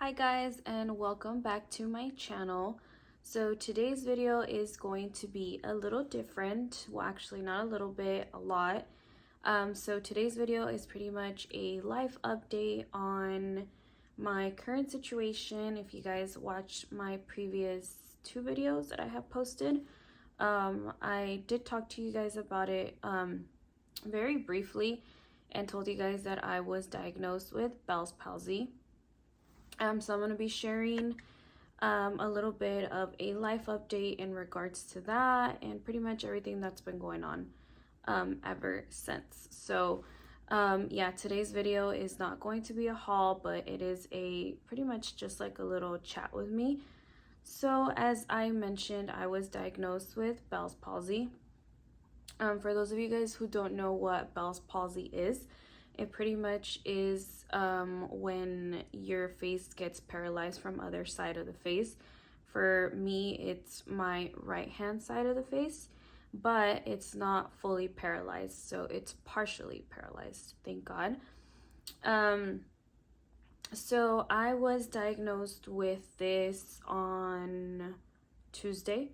Hi guys, and welcome back to my channel. So today's video is going to be a little different. Well, actually not a little bit, a lot. So today's video is pretty much a life update on my current situation. If you guys watched my previous two videos that I have posted, I did talk to you guys about it very briefly and told you guys that I was diagnosed with Bell's palsy. So I'm going to be sharing a little bit of a life update in regards to that and pretty much everything that's been going on ever since. So yeah, today's video is not going to be a haul, but it is a pretty much just like a little chat with me. So as I mentioned, I was diagnosed with Bell's palsy. For those of you guys who don't know what Bell's palsy is, it pretty much is when your face gets paralyzed from other side of the face. For me, it's my right hand side of the face, but it's not fully paralyzed, so it's partially paralyzed, thank God. So I was diagnosed with this on Tuesday.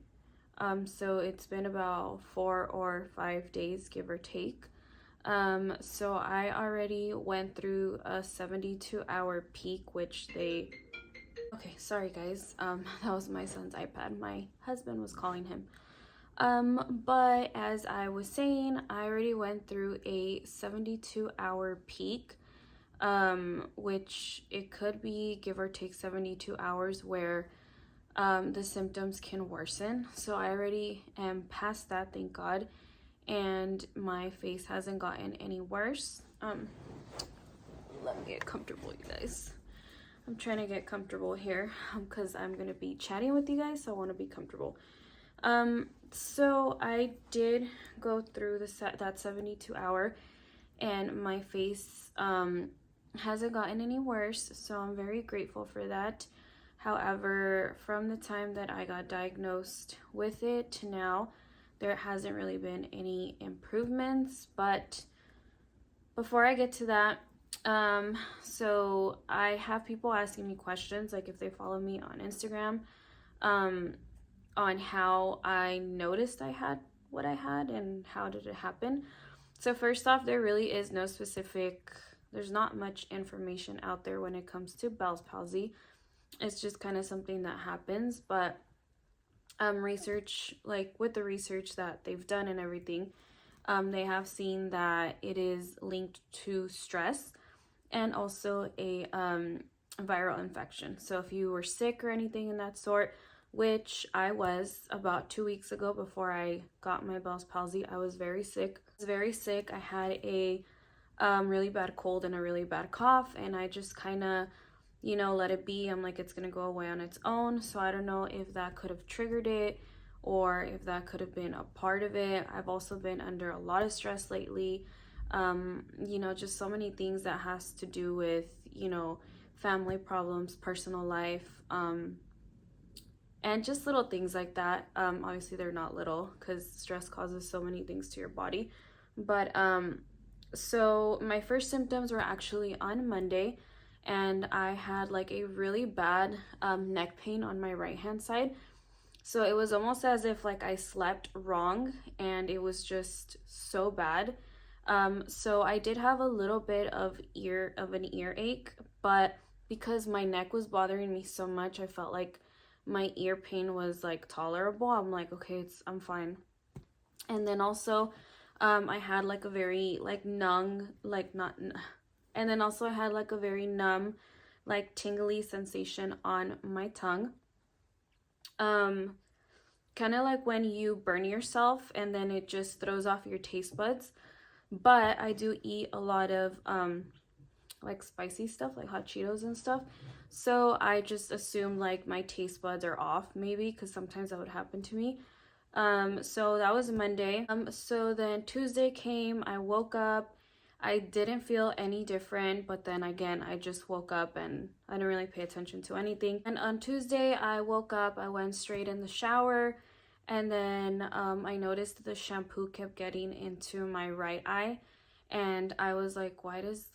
So it's been about 4 or 5 days, give or take. So I already went through a 72-hour peak, which they... Okay, sorry guys. That was my son's iPad. My husband was calling him. But as I was saying, I already went through a 72-hour peak, which it could be give or take 72 hours where the symptoms can worsen. So I already am past that, thank God, and my face hasn't gotten any worse. Let me get comfortable, you guys. I'm trying to get comfortable here because I'm gonna be chatting with you guys, so I want to be comfortable. So I did go through that 72-hour, and my face hasn't gotten any worse, so I'm very grateful for that. However, from the time that I got diagnosed with it to now, there hasn't really been any improvements. But before I get to that, so I have people asking me questions, like if they follow me on Instagram, on how I noticed I had what I had and how did it happen. So first off, there really is no specific, there's not much information out there when it comes to Bell's palsy. It's just kind of something that happens, but research, like with the research that they've done and everything, they have seen that it is linked to stress and also a viral infection. So if you were sick or anything in that sort, which I was about 2 weeks ago before I got my Bell's palsy, I was very sick. I had a really bad cold and a really bad cough, and I just kind of, let it be. I'm like, it's gonna go away on its own. So I don't know if that could have triggered it or if that could have been a part of it. I've also been under a lot of stress lately. Just so many things that has to do with, family problems, personal life, and just little things like that. Obviously they're not little because stress causes so many things to your body. But so my first symptoms were actually on Monday, and I had like a really bad neck pain on my right hand side. So it was almost as if like I slept wrong, and it was just so bad. So I did have a little bit of an earache, but because my neck was bothering me so much, I felt like my ear pain was like tolerable. I'm like, okay, I'm fine. And then also I had like a very like numb, like not, and then also I had like a very numb, like tingly sensation on my tongue. Kind of like when you burn yourself and then it just throws off your taste buds. But I do eat a lot of like spicy stuff, like hot Cheetos and stuff. So I just assumed like my taste buds are off, maybe, because sometimes that would happen to me. So that was Monday. So then Tuesday came, I woke up, I didn't feel any different, but then again, I just woke up and I didn't really pay attention to anything. And on Tuesday, I woke up, I went straight in the shower, and then I noticed that the shampoo kept getting into my right eye. And I was like, why is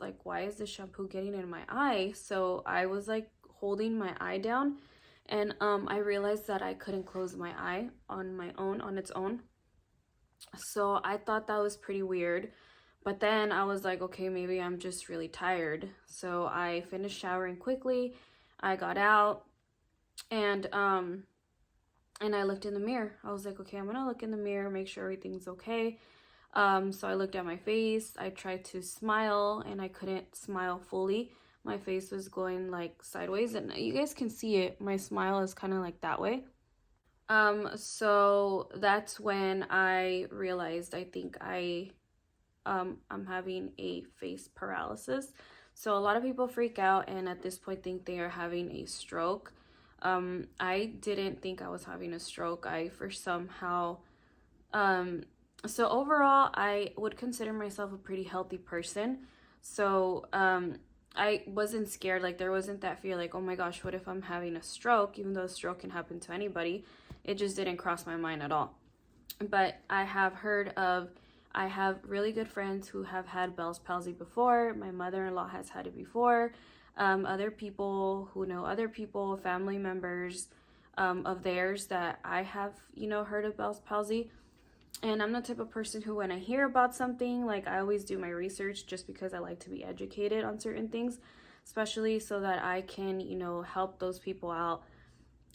the shampoo getting in my eye? So I was like holding my eye down, and I realized that I couldn't close my eye on my own, on its own. So I thought that was pretty weird. But then I was like, okay, maybe I'm just really tired. So I finished showering quickly. I got out, and I looked in the mirror. I was like, okay, I'm gonna look in the mirror, make sure everything's okay. So I looked at my face. I tried to smile, and I couldn't smile fully. My face was going like sideways, and you guys can see it. My smile is kind of like that way. So that's when I realized I think I'm having a face paralysis. So a lot of people freak out and at this point think they are having a stroke. I didn't think I was having a stroke. So overall, I would consider myself a pretty healthy person. So I wasn't scared. Like, there wasn't that fear, like, oh my gosh, what if I'm having a stroke? Even though a stroke can happen to anybody, it just didn't cross my mind at all. But I have really good friends who have had Bell's palsy before. My mother-in-law has had it before. Other people who know other people, family members of theirs that I have, heard of Bell's palsy. And I'm the type of person who, when I hear about something, like, I always do my research just because I like to be educated on certain things, especially so that I can, help those people out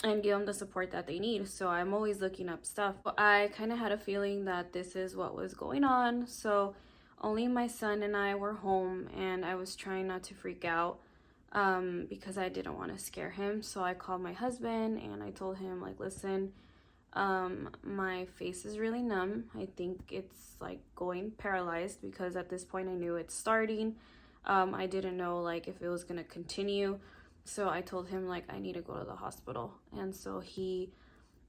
and give them the support that they need. So I'm always looking up stuff. But I kind of had a feeling that this is what was going on. So only my son and I were home, and I was trying not to freak out because I didn't want to scare him. So I called my husband and I told him, like, listen, my face is really numb. I think it's like going paralyzed, because at this point I knew it's starting. I didn't know like if it was gonna continue. So I told him, like, I need to go to the hospital. And so he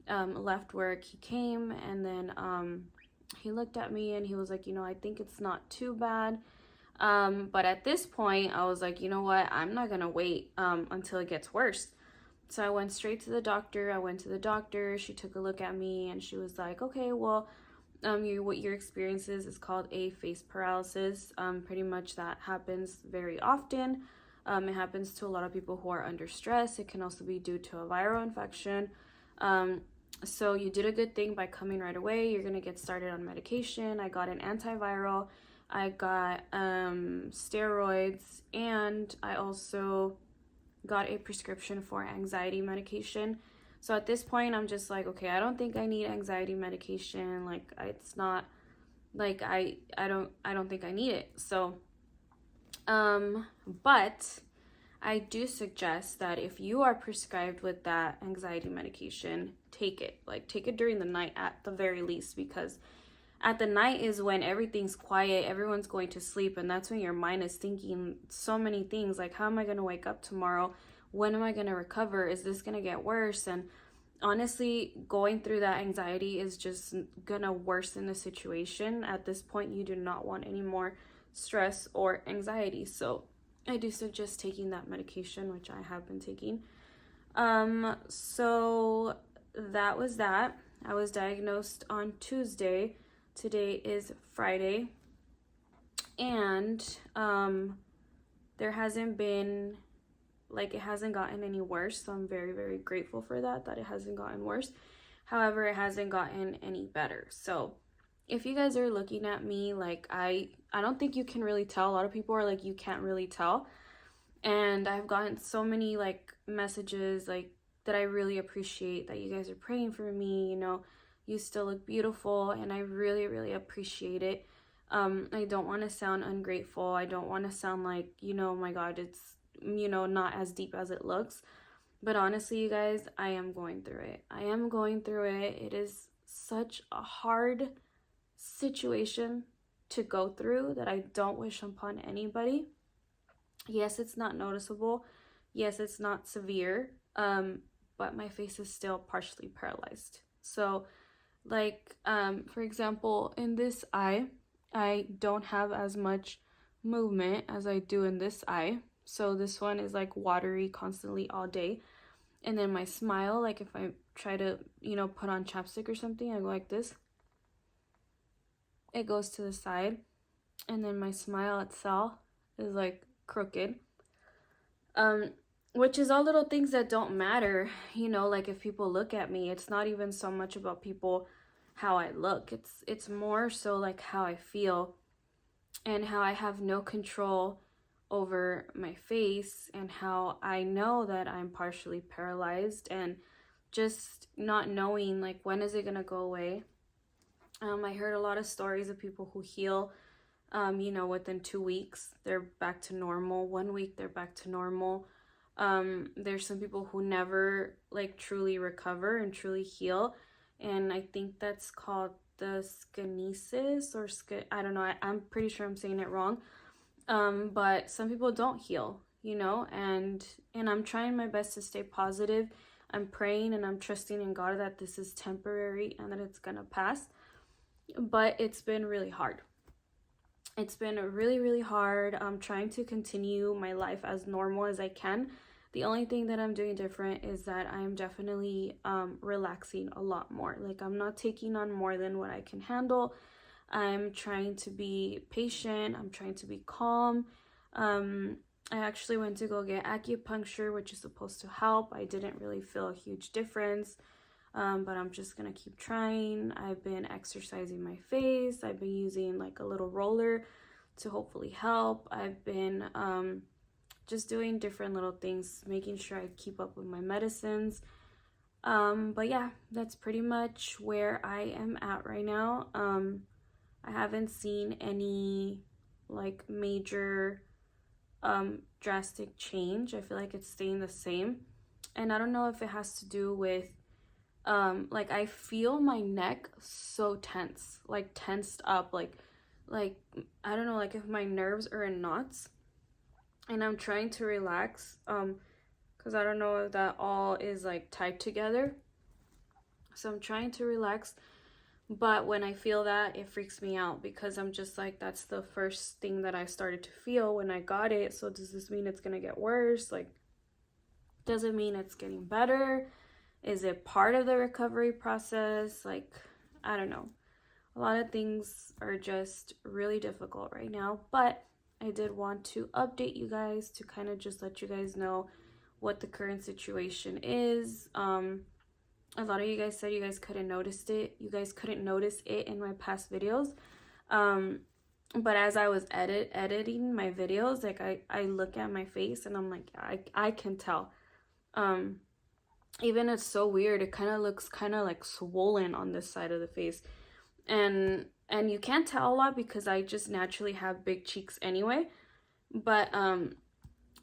left work, he came, and then he looked at me and he was like, I think it's not too bad. But at this point I was like, you know what, I'm not gonna wait until it gets worse. So I went straight to the doctor. I went to the doctor. She took a look at me and she was like, okay, well, what your experience is called a face paralysis. Pretty much that happens very often. It happens to a lot of people who are under stress. It can also be due to a viral infection. So you did a good thing by coming right away. You're going to get started on medication. I got an antiviral. I got steroids, and I also got a prescription for anxiety medication. So at this point I'm just like, okay, I don't think I need anxiety medication. Like, it's not like I don't think I need it. So but I do suggest that if you are prescribed with that anxiety medication, take it. Like, take it during the night at the very least, because at the night is when everything's quiet, everyone's going to sleep, and that's when your mind is thinking so many things, like, how am I going to wake up tomorrow? When am I going to recover? Is this going to get worse? And honestly, going through that anxiety is just going to worsen the situation. At this point, you do not want any more stress or anxiety. So I do suggest taking that medication, which I have been taking. So that was that. I was diagnosed on Tuesday. Today is Friday, and there hasn't been, like, it hasn't gotten any worse, so I'm very, very grateful for that it hasn't gotten worse. However, it hasn't gotten any better. So if you guys are looking at me, like, I don't think you can really tell. A lot of people are like, you can't really tell, and I've gotten so many like messages like that I really appreciate, that you guys are praying for me. You still look beautiful, and I really, really appreciate it. I don't want to sound ungrateful. I don't want to sound like, oh my God, it's, not as deep as it looks. But honestly, you guys, I am going through it. I am going through it. It is such a hard situation to go through that I don't wish upon anybody. Yes, it's not noticeable. Yes, it's not severe. But my face is still partially paralyzed. So, like, for example, in this eye, I don't have as much movement as I do in this eye. So this one is like watery constantly all day. And then my smile, like if I try to, put on chapstick or something, I go like this. It goes to the side. And then my smile itself is like crooked. which is all little things that don't matter, you know, like if people look at me, it's not even so much about people how I look. It's more so like how I feel and how I have no control over my face, and how I know that I'm partially paralyzed, and just not knowing like when is it gonna go away. I heard a lot of stories of people who heal, you know, within 2 weeks they're back to normal. 1 week they're back to normal. There's some people who never like truly recover and truly heal, and I think that's called the skenesis or I don't know. I'm pretty sure I'm saying it wrong. But some people don't heal, you know, and I'm trying my best to stay positive. I'm praying and I'm trusting in God that this is temporary and that it's gonna pass. But it's been really hard. It's been really, really hard. I'm trying to continue my life as normal as I can. The only thing that I'm doing different is that I'm definitely relaxing a lot more. Like, I'm not taking on more than what I can handle. I'm trying to be patient. I'm trying to be calm. I actually went to go get acupuncture, which is supposed to help. I didn't really feel a huge difference, but I'm just gonna keep trying. I've been exercising my face. I've been using like a little roller to hopefully help. I've been just doing different little things, making sure I keep up with my medicines. But yeah, that's pretty much where I am at right now. I haven't seen any like major drastic change. I feel like it's staying the same. And I don't know if it has to do with like I feel my neck so tense, like tensed up, like I don't know, like if my nerves are in knots, and I'm trying to relax because I don't know if that all is like tied together. So I'm trying to relax, but when I feel that, it freaks me out because I'm just like, that's the first thing that I started to feel when I got it. So does this mean it's gonna get worse? Like, does it mean it's getting better? Is it part of the recovery process? Like, I don't know. A lot of things are just really difficult right now, but I did want to update you guys to kind of just let you guys know what the current situation is. A lot of you guys said you guys couldn't notice it. You guys couldn't notice it in my past videos. But as I was editing my videos, like I look at my face and I'm like, I can tell. Even it's so weird. It kind of looks kind of like swollen on this side of the face. And you can't tell a lot because I just naturally have big cheeks anyway. But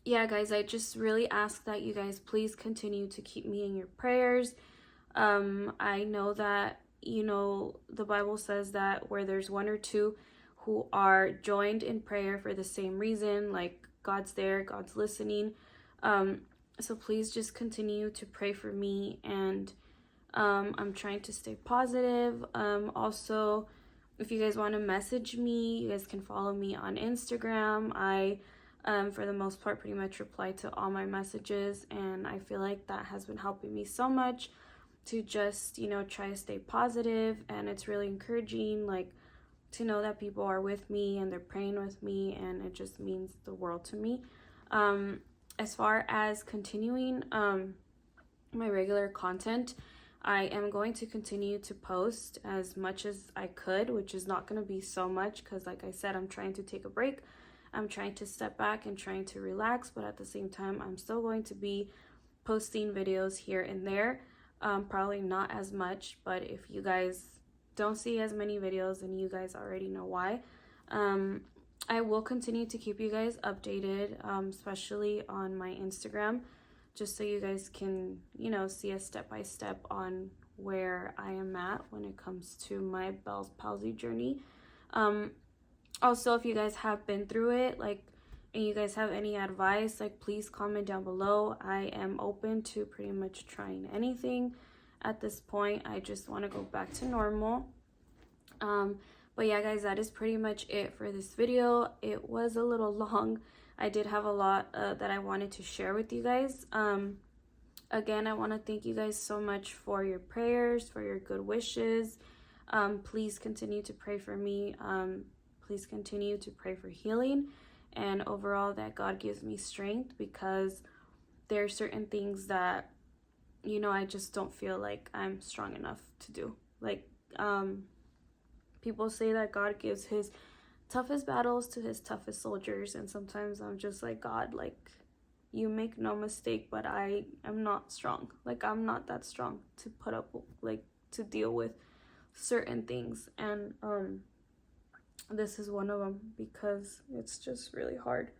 yeah, guys, I just really ask that you guys please continue to keep me in your prayers. I know that, you know, the Bible says that where there's one or two who are joined in prayer for the same reason, like God's there, God's listening. So please just continue to pray for me, and I'm trying to stay positive. Also, if you guys want to message me, you guys can follow me on Instagram. I for the most part pretty much reply to all my messages, and I feel like that has been helping me so much to just, you know, try to stay positive. And it's really encouraging, like, to know that people are with me and they're praying with me, and it just means the world to me. As far as continuing my regular content, I am going to continue to post as much as I could, which is not going to be so much because, like I said, I'm trying to take a break. I'm trying to step back and trying to relax, but at the same time, I'm still going to be posting videos here and there. Probably not as much, but if you guys don't see as many videos, then you guys already know why. I will continue to keep you guys updated, especially on my Instagram, just so you guys can, you know, see a step-by-step on where I am at when it comes to my Bell's palsy journey. Also, if you guys have been through it, like, and you guys have any advice, like, please comment down below. I am open to pretty much trying anything at this point. I just want to go back to normal. But yeah, guys, that is pretty much it for this video. It was a little long. I did have a lot that I wanted to share with you guys. Again, I want to thank you guys so much for your prayers, for your good wishes. Please continue to pray for me. Please continue to pray for healing, and overall that God gives me strength, because there are certain things that, you know, I just don't feel like I'm strong enough to do. Like, people say that God gives his toughest battles to his toughest soldiers, and sometimes I'm just like, God, like, you make no mistake, but I am not strong. Like, I'm not that strong to put up, like, to deal with certain things. And this is one of them, because it's just really hard,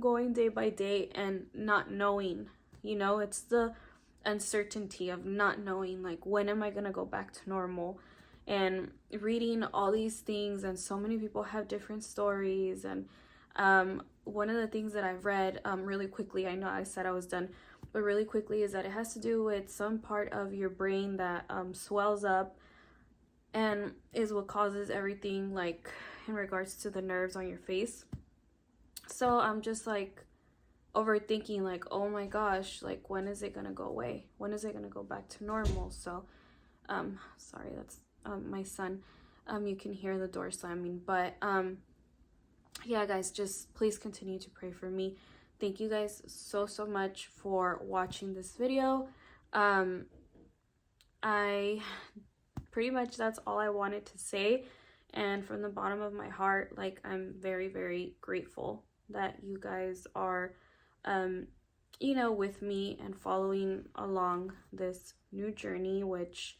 going day by day and not knowing, you know, it's the uncertainty of not knowing, like, when am I gonna go back to normal, and reading all these things, and so many people have different stories. And one of the things that I've read, really quickly, I know I said I was done, but really quickly, is that it has to do with some part of your brain that swells up, and is what causes everything, like, in regards to the nerves on your face. So I'm just like overthinking, like, oh my gosh, like, when is it gonna go away? When is it gonna go back to normal? So sorry, that's my son. You can hear the door slamming. But yeah, guys, just please continue to pray for me. Thank you guys so much for watching this video. I pretty much, that's all I wanted to say. And from the bottom of my heart, like, I'm very grateful that you guys are you know, with me and following along this new journey, which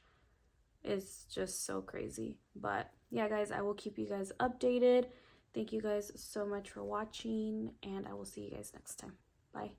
is just so crazy. But yeah, guys, I will keep you guys updated. Thank you guys so much for watching, and I will see you guys next time. Bye.